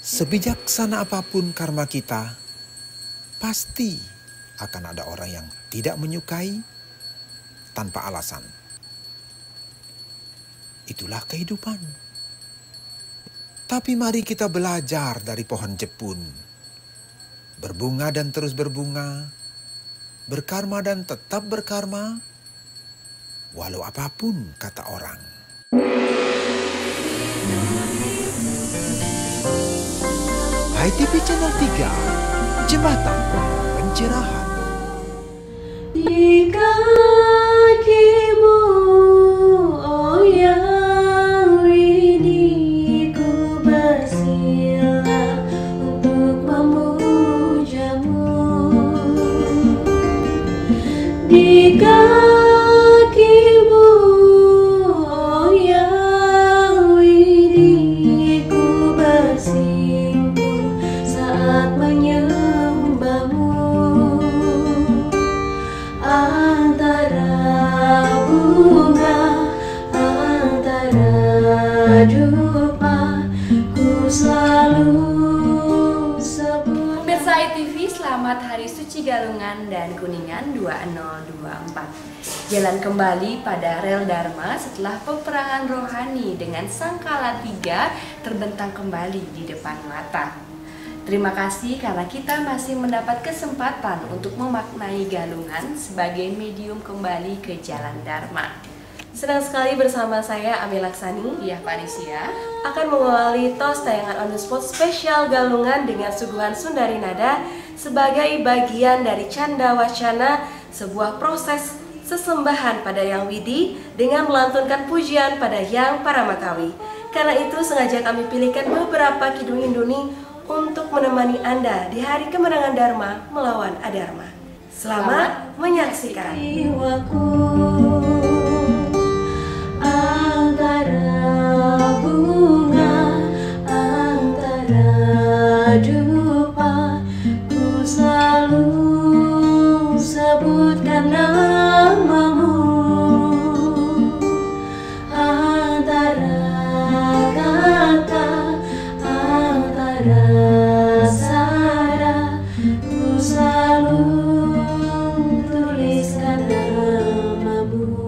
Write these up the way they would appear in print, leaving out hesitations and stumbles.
Sebijaksana apapun karma kita, pasti akan ada orang yang tidak menyukai tanpa alasan. Itulah kehidupan. Tapi mari kita belajar dari pohon jepun. Berbunga dan terus berbunga, berkarma dan tetap berkarma, walau apapun kata orang. HiTV Channel 3, Jembatan Pencerahan. Di kakimu, oh yang rini, ku bersila untuk memujamu. Di kakimu, oh yang rini, ku bersimpuh saat menyembahmu. Antara bunga, antara dupa, ku selalu sebut. Pemirsa HiTV, selamat Hari Suci Galungan dan Kuningan 2024. Jalan kembali pada rel Dharma setelah peperangan rohani dengan Sangkala 3 terbentang kembali di depan mata. Terima kasih karena kita masih mendapat kesempatan untuk memaknai galungan sebagai medium kembali ke jalan Dharma. Senang sekali bersama saya Ami Laksani Ya, Parisya akan mengawali tos tayangan on the spot spesial galungan dengan suguhan Sundari Nada sebagai bagian dari Canda Wacana, sebuah proses sesembahan pada Yang Widi dengan melantunkan pujian pada Yang Paramakawi. Karena itu sengaja kami pilihkan beberapa kidung Induni untuk menemani Anda di hari kemenangan Dharma melawan Adharma. Selamat menyaksikan. Antara bunga, antara dupa, ku selalu sebutkan namamu. Antara kata, antara sara, ku selalu tuliskan namamu.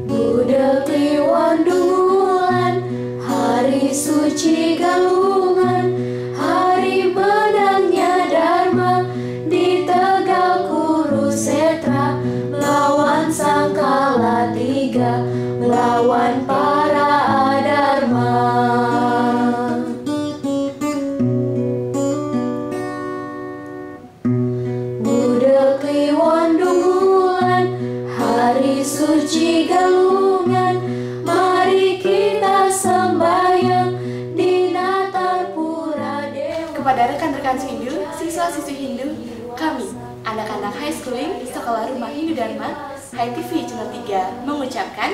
Budak Kliwon Dungulan, hari suci galungan, hari menangnya Dharma di Tegal Kurusetra, melawan Sangkala 3, melawan para adharma. Budak Kliwon Dungulan, hari suci galungan, mari kita sembahyang di Natar Pura Dewa. kepada rekan-rekan Hindu, siswa-siswi Hindu, kami, anak-anak high schooling Sekolah Rumah Hindu Dharma, HiTV Channel 3 mengucapkan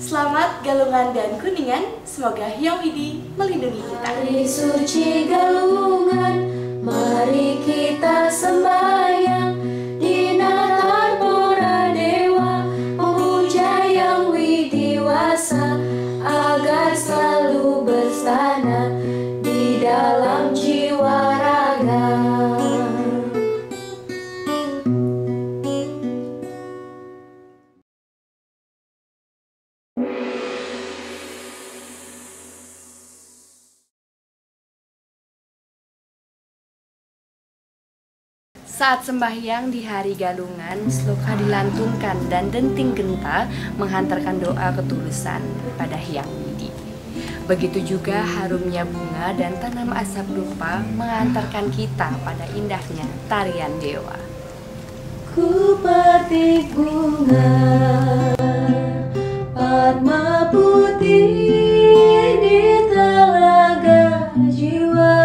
selamat galungan dan kuningan, semoga Hyang Widi melindungi kita. Hari suci galungan, mari kita sembahyang di Natar Pura Dewa, memuja Yang Widiwasa agar selalu bersana di dalam jiwa raga. Saat sembahyang di hari galungan, sloka dilantunkan dan denting genta menghantarkan doa ketulusan pada Hyang Widi. Begitu juga harumnya bunga dan tanam asap dupa mengantarkan kita pada indahnya tarian dewa. Ku petik bunga Padma putih di telaga jiwa,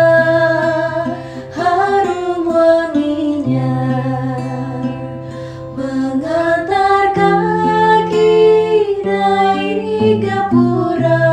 harum wanginya mengantar kaki naik gapura.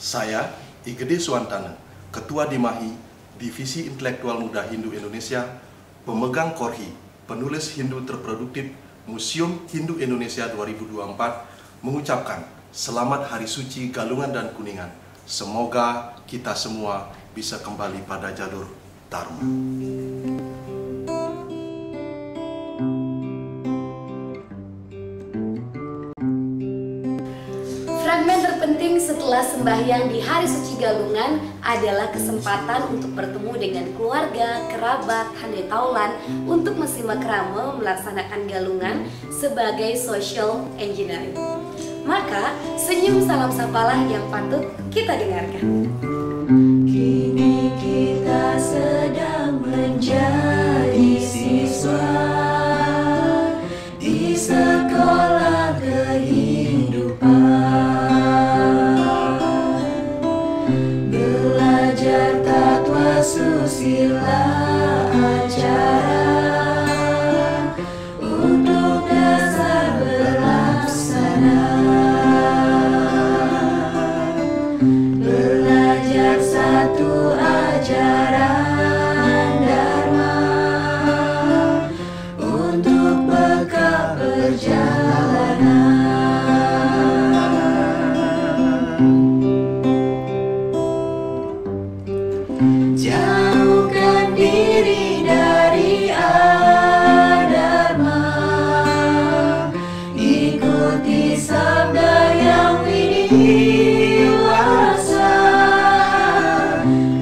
Saya, I Gede Suwantana, Ketua Dimahi, Divisi Intelektual Muda Hindu Indonesia, pemegang Korhi, penulis Hindu terproduktif Museum Hindu Indonesia 2024, mengucapkan Selamat Hari Suci Galungan dan Kuningan. Semoga kita semua bisa kembali pada jalur Dharma. Fragmen terpenting setelah sembahyang di Hari Suci Galungan adalah kesempatan untuk bertemu dengan keluarga, kerabat, handai taulan untuk mensimak krama melaksanakan galungan sebagai social engineering. Maka, senyum salam sapalah yang patut kita dengarkan. Kini kita sedang menjadi siswa di sekolah kehidupan. Belajar tatwa susila acara untuk dasar berlaksana. Belajar satu ajaran Dharma untuk bekal perjalanan. Jauhkan diri dari adharma, ikuti sabda yang widiwasa,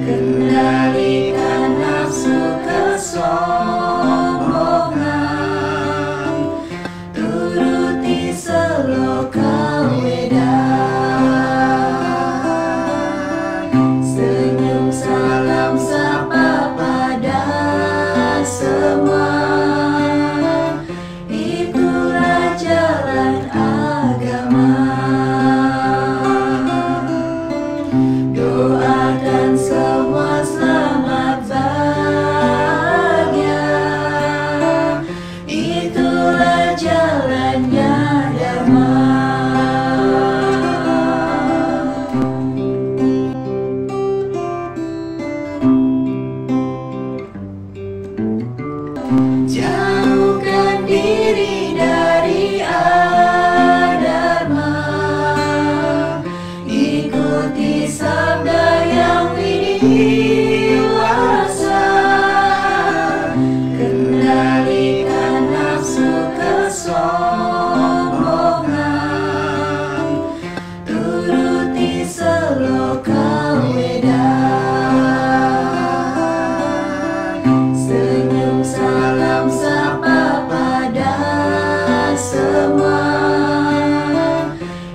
kendalikan nafsu kesombongan, turuti seloka Weda. Senyum salam sapa pada semua, itulah jalan agama. Doakan semua selamat bahagia, itulah jalannya Dharma. Jauhkan diri dari adharma, ikuti sabda yang widiwasa, kendalikan nafsu kesombongan, turuti seloka Weda. Senyum salam sapa pada semua,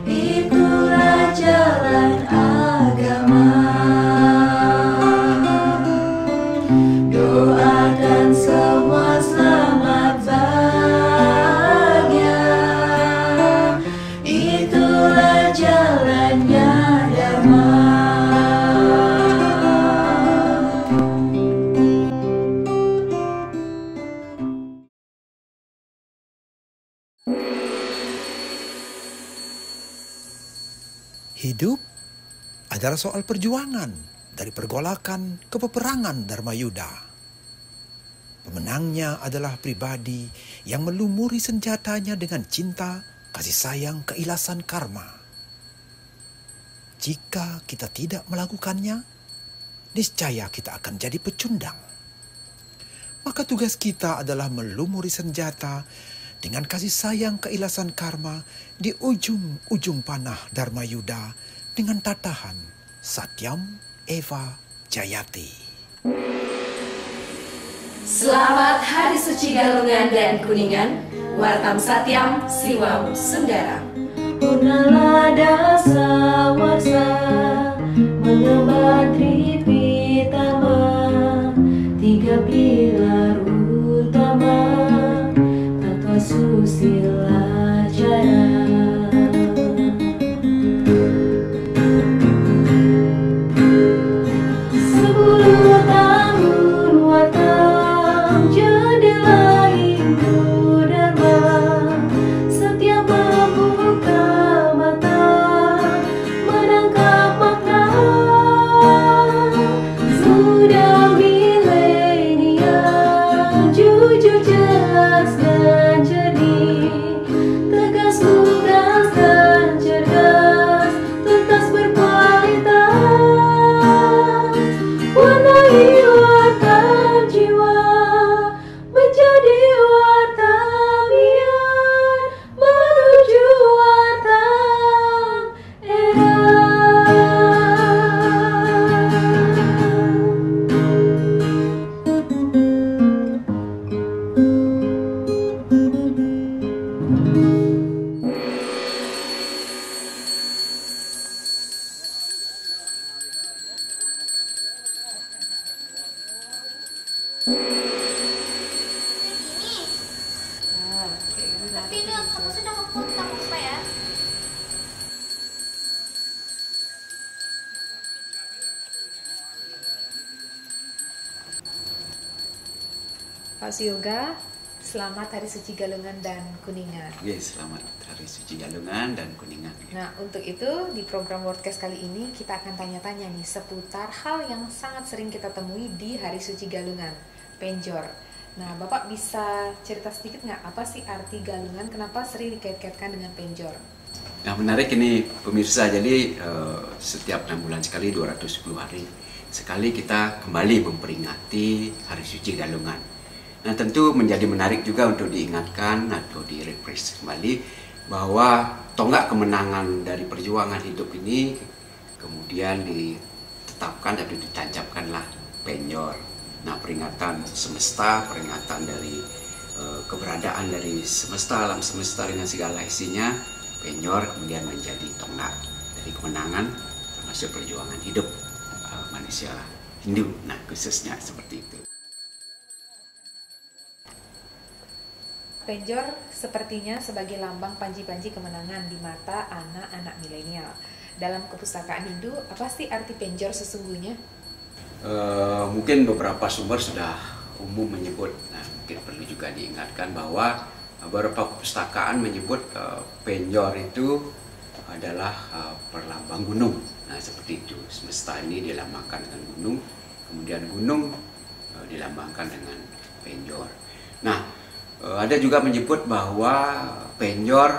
itulah jalan agama. Doakan semua selamat bahagia, itulah jalannya Dharma. Hidup adalah soal perjuangan dari pergolakan ke peperangan Dharma Yuda. Pemenangnya adalah pribadi yang melumuri senjatanya dengan cinta, kasih sayang, keikhlasan karma. Jika kita tidak melakukannya, niscaya kita akan jadi pecundang. Maka tugas kita adalah melumuri senjata dengan kasih sayang, keikhlasan karma di ujung-ujung panah Dharma Yuda dengan tatahan Satyam Eva Jayati. Selamat Hari Suci Galungan dan Kuningan, Wartam Satyam Siwam Sundara. Purnala dasa warsa mengemban Tripitama, tiga pilar utama tatwa susila jaya. 10 tahun Wartam jendela Hindu Dharma, setiap membuka mata menangkap makna Aku sudah ngepunta Puspa ya. Pak Suyoga, selamat Hari Suci Galungan dan Kuningan. Oke, selamat Hari Suci Galungan dan Kuningan. Nah, untuk itu di program Wordcast kali ini kita akan tanya-tanya nih seputar hal yang sangat sering kita temui di Hari Suci Galungan, penjor. Nah, Bapak bisa cerita sedikit nggak apa sih arti galungan, kenapa sering dikait-kaitkan dengan penjor? Nah, menarik ini pemirsa, jadi setiap 6 bulan sekali, 210 hari sekali kita kembali memperingati Hari Suci Galungan. Nah, tentu menjadi menarik juga untuk diingatkan atau direfresh kembali bahwa tonggak kemenangan dari perjuangan hidup ini kemudian ditetapkan atau ditancapkanlah penjor. Nah, peringatan semesta, peringatan dari keberadaan dari semesta, alam semesta dengan segala isinya, penjor kemudian menjadi tonggak dari kemenangan termasuk perjuangan hidup manusia Hindu. Nah, khususnya seperti itu. Penjor sepertinya sebagai lambang panji-panji kemenangan di mata anak-anak milenial. Dalam kepustakaan Hindu, apa sih arti penjor sesungguhnya? Mungkin beberapa sumber sudah umum menyebut, nah mungkin perlu juga diingatkan bahwa beberapa kepustakaan menyebut penjor itu adalah perlambang gunung. Nah, seperti itu, semesta ini dilambangkan dengan gunung, kemudian gunung dilambangkan dengan penjor. Nah, ada juga menyebut bahwa penjor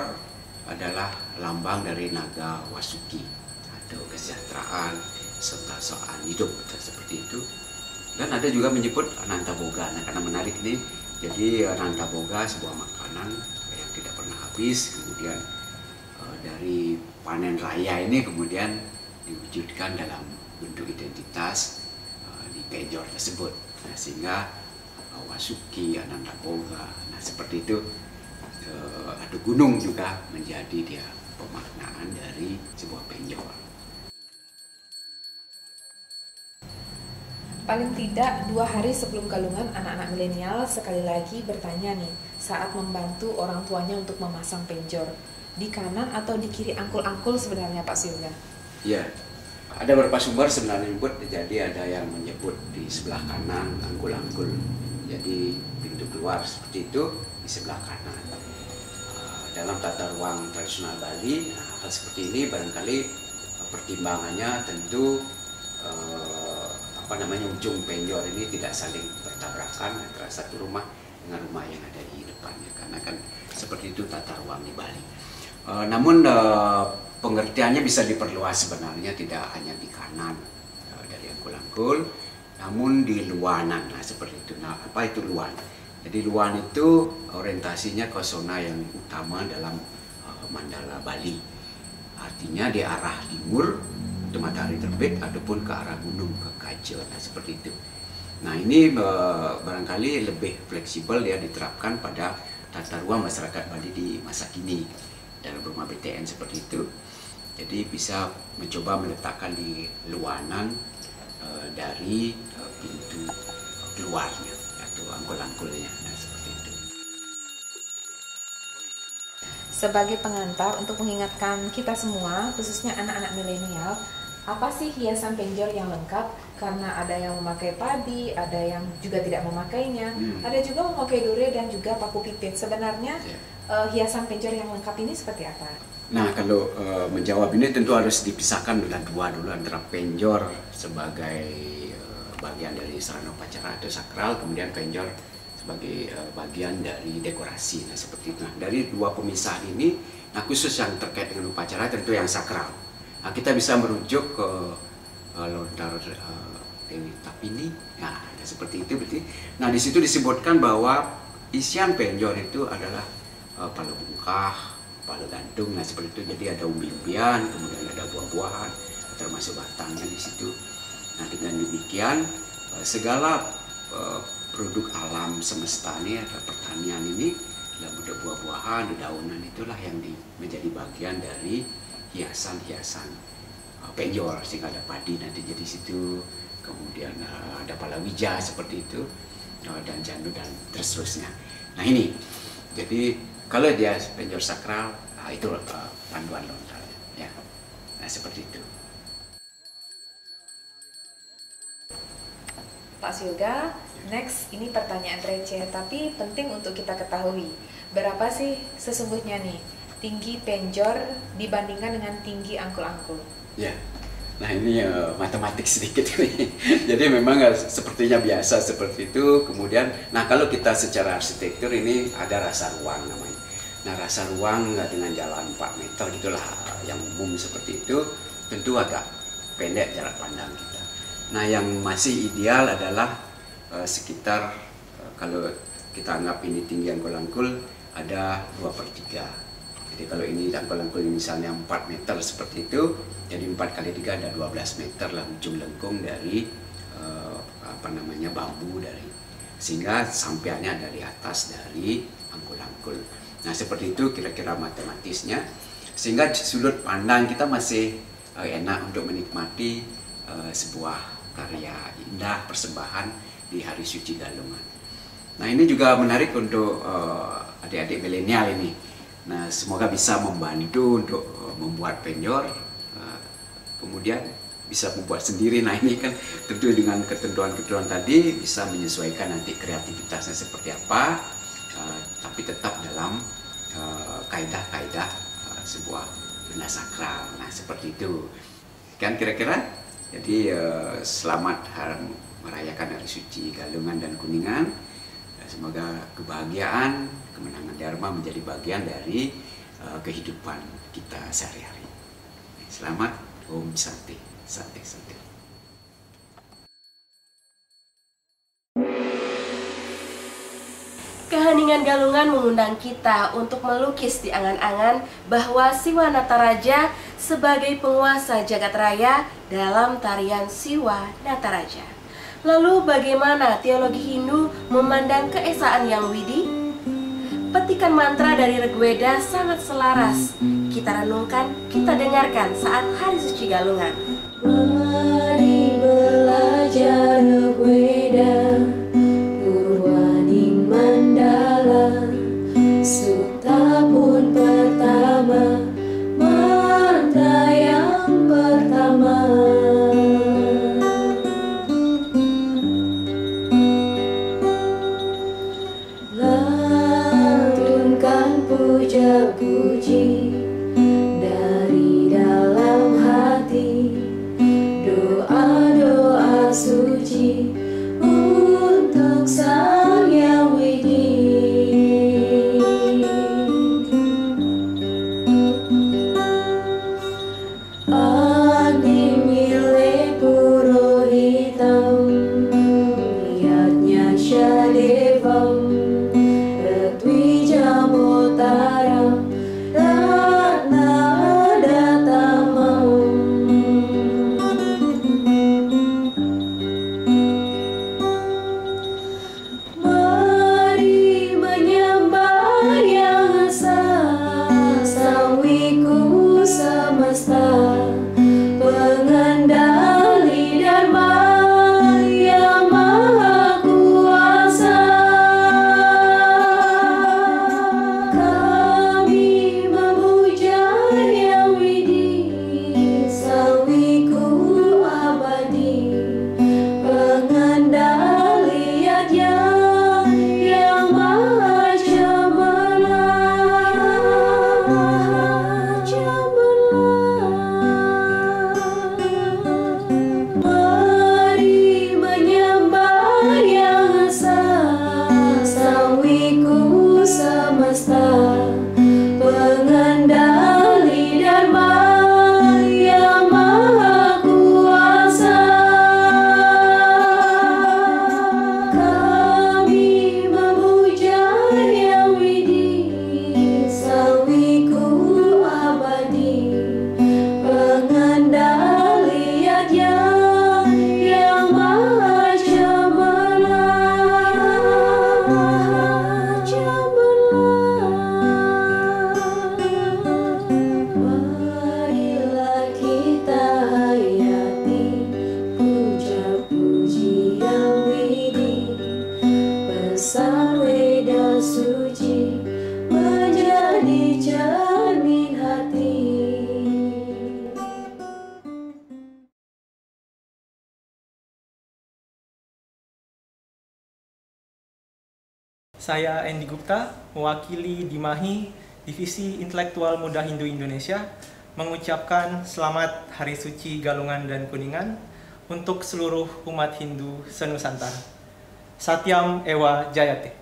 adalah lambang dari naga Wasuki atau kesejahteraan serta soal hidup seperti itu. Dan ada juga menyebut Anantaboga. Nah, karena menarik ini, jadi Anantaboga sebuah makanan yang tidak pernah habis, kemudian dari panen raya ini kemudian diwujudkan dalam bentuk identitas di penjor tersebut. Nah, sehingga Wasuki, Anantaboga, nah seperti itu. Ada gunung juga menjadi dia pemaknaan dari sebuah penjor. Paling tidak 2 hari sebelum galungan, anak-anak milenial sekali lagi bertanya nih saat membantu orang tuanya untuk memasang penjor. Di kanan atau di kiri angkul-angkul sebenarnya Pak Suyoga? Ya, ada beberapa sumber sebenarnya menyebut, jadi ada yang menyebut di sebelah kanan angkul-angkul. Jadi pintu keluar seperti itu di sebelah kanan. Dalam tata ruang tradisional Bali, hal seperti ini barangkali pertimbangannya tentu ujung penjor ini tidak saling bertabrakan antara satu rumah dengan rumah yang ada di depannya, karena kan seperti itu tata ruang di Bali. Namun pengertiannya bisa diperluas sebenarnya, tidak hanya di kanan dari angkul-angkul, namun di luanan. Nah, seperti itu. Nah, apa itu luan? Jadi luan itu orientasinya ke zona yang utama dalam mandala Bali. Artinya di arah timur untuk matahari terbit ataupun ke arah gunung, ke Kaja. Nah, seperti itu. Nah, ini barangkali lebih fleksibel ya diterapkan pada tata ruang masyarakat Bali di masa kini dalam rumah BTN seperti itu. Jadi bisa mencoba meletakkan di luanan dari pintu keluarnya atau angkul-angkulnya. Nah, seperti itu. Sebagai pengantar untuk mengingatkan kita semua, khususnya anak-anak milenial, apa sih hiasan penjor yang lengkap? Karena ada yang memakai padi, ada yang juga tidak memakainya, ada juga memakai dore dan juga paku pipit. Sebenarnya hiasan penjor yang lengkap ini seperti apa? Nah, kalau menjawab ini tentu harus dipisahkan dengan dua dulu, antara penjor sebagai bagian dari sarana upacara atau sakral, kemudian penjor sebagai bagian dari dekorasi. Nah, seperti itu. Nah, dari dua pemisahan ini, nah khusus yang terkait dengan upacara tentu yang sakral. Nah, kita bisa merujuk ke lontar Dewi Tapini. Nah, seperti itu berarti. Nah, di situ disebutkan bahwa isian penjor itu adalah pala bungkah, pala gantung. Nah, seperti itu. Jadi ada umbi-umbian, kemudian ada buah-buahan, termasuk batangnya di situ. Nah, dengan demikian segala produk alam semesta ini, ada pertanian ini, dalam bentuk buah-buahan, dedaunan, itulah yang menjadi bagian dari hiasan-hiasan penjor, sehingga ada padi nanti jadi situ, kemudian ada palawija seperti itu, dan jandu dan terusnya. Nah, ini jadi Kalau dia penjor sakral, itu panduan lontarnya. Ya. Nah, seperti itu. Pak Silga, next ini pertanyaan receh tapi penting untuk kita ketahui. Berapa sih sesungguhnya nih tinggi penjor dibandingkan dengan tinggi angkul-angkul? Ya. Nah, ini matematik sedikit ini. Jadi memang sepertinya biasa seperti itu. Kemudian, nah kalau kita secara arsitektur ini ada rasa ruang namanya. Nah, rasa ruang dengan jalan 4 meter gitulah yang umum seperti itu, tentu agak pendek jarak pandang kita. Nah, yang masih ideal adalah sekitar kalau kita anggap ini tinggi angkul-angkul ada 2/3. Jadi kalau ini angkul-angkul misalnya 4 meter seperti itu, jadi 4 kali 3 ada 12 meter lah ujung lengkung dari bambu dari, sehingga sampaiannya ada di atas dari angkul-angkul. Nah, seperti itu kira-kira matematisnya, sehingga sudut pandang kita masih enak untuk menikmati sebuah karya indah persembahan di Hari Suci Galungan. Nah, ini juga menarik untuk adik-adik milenial ini. Nah, semoga bisa membantu untuk membuat penjor, kemudian bisa membuat sendiri. Nah, ini kan tentu dengan ketentuan-ketentuan tadi bisa menyesuaikan nanti kreativitasnya seperti apa, tapi tetap dalam kaidah-kaidah sebuah benda sakral. Nah, seperti itu kan kira-kira. Jadi selamat merayakan Hari Suci Galungan dan Kuningan. Semoga kebahagiaan, kemenangan Dharma menjadi bagian dari kehidupan kita sehari-hari. Selamat, Om Santi, Santi, Santi. Keheningan Galungan mengundang kita untuk melukis di angan-angan bahwa Siwa Nataraja sebagai penguasa jagat raya dalam tarian Siwa Nataraja. Lalu bagaimana teologi Hindu memandang keesaan Yang Widi? Petikan mantra dari Rigveda sangat selaras. Kita renungkan, kita dengarkan saat Hari Suci Galungan. Mari belajar Rigveda, Purwaning Mandala, Sutta pun pertama, mantra yang pertama. Lantunkan puja-puji dari dalam hati, doa-doa suci untuk Sang Yang Widi. Agni milik Purohitam, niatnya Syadevam, Retwijamotaram, Ratna Adatamam. Mari menyembah Yang Esa, Sang Wiku semesta, pengendali Dharma yang maha kuasa. Kami memuja Yang Widi, Sang Wiku abadi, pengendali yajna yang maha cemerlang. Mari menyembah Yang Esa, Sang Wiku semesta, pengendali Dharma yang maha kuasa. Kami memuja Yang Widi, Sang Wiku abadi, pengendali yajna yang maha cemerlang. Saya Andy Gupta, mewakili Dimahi, Divisi Intelektual Muda Hindu Indonesia, mengucapkan selamat Hari Suci Galungan dan Kuningan untuk seluruh umat Hindu senusantara. Satyam Ewa Jayate.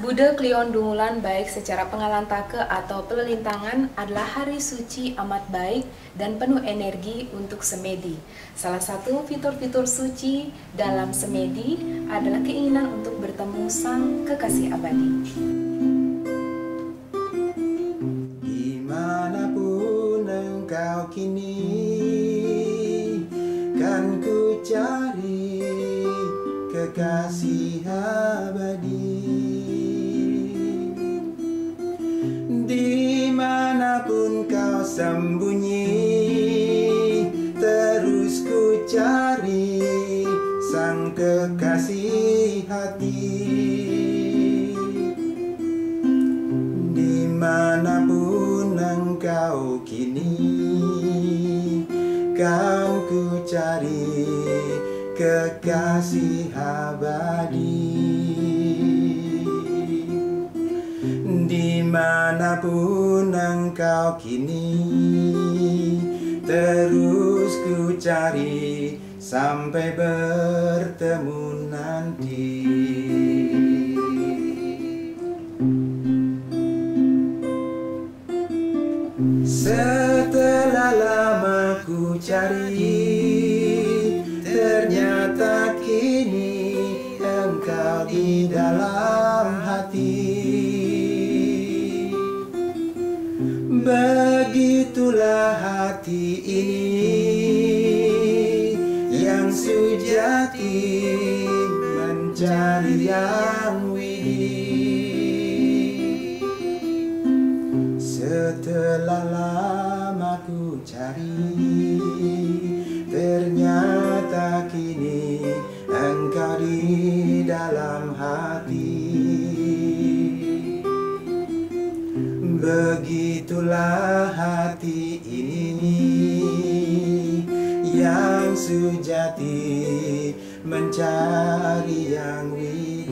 Buddha Klion Dungulan baik secara pengalantake atau pelelintangan adalah hari suci amat baik dan penuh energi untuk semedi. Salah satu fitur-fitur suci dalam semedi adalah keinginan untuk bertemu sang kekasih abadi. Dimanapun engkau kini, kan ku cari kekasih abadi. Dimanapun kau sembunyi, terus ku cari sang kekasih hati. Dimanapun engkau kini, kan ku cari kekasih abadi. Dimanapun engkau kini, terus ku cari sampai bertemu nanti. Setelah lama ku cari, ternyata kini engkau di dalam hati. Begitulah hati ini yang sujati mencari yang widih. Setelah lama ku cari, ternyata kini engkau di dalam hati. Begitulah hati ini yang sujati mencari yang widih.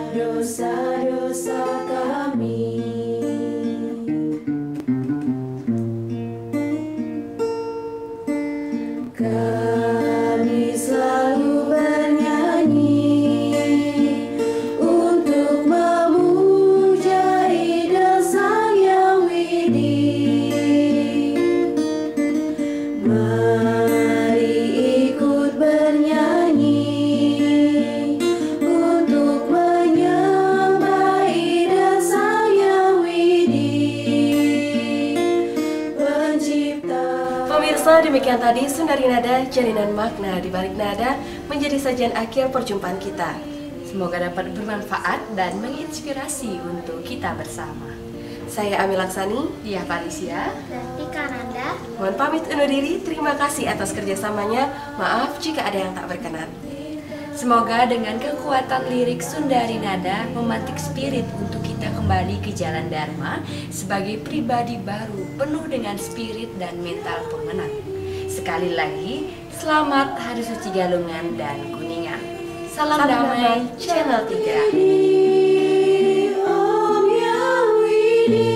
Dosa-dosa kami, kami selalu bernyanyi untuk memuja ida Sang Yang Widih. Mari ikut bernyanyi untuk menyembah ida Sang Yang Widih, Pencipta. Pemirsa, demikian tadi Sundari Nada, jalinan makna di balik nada, menjadi sajian akhir perjumpaan kita. Semoga dapat bermanfaat dan menginspirasi untuk kita bersama. Saya Ami Laksani, Dia Falicia, Dan Tika Nanda. mohon pamit undur diri. Terima kasih atas kerjasamanya. Maaf jika ada yang tak berkenan. semoga dengan kekuatan lirik Sundari Nada memantik spirit untuk kita kembali ke jalan Dharma sebagai pribadi baru penuh dengan spirit dan mental pemenang. Sekali lagi, selamat Hari Suci Galungan dan Kuningan. Salam damai Channel 3. Om Yang Widih,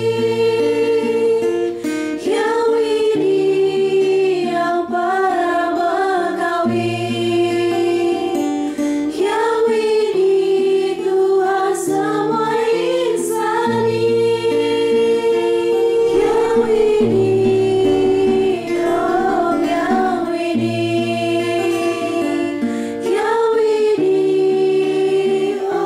Yang Widih, Yang Paramakawi, Yang Widih, Tuhan semua insani, Yang Widih, Om Yang Widih, Yang Widih, Om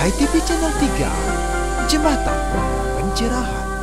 ITV Channel 3, Jembatan Pencerahan.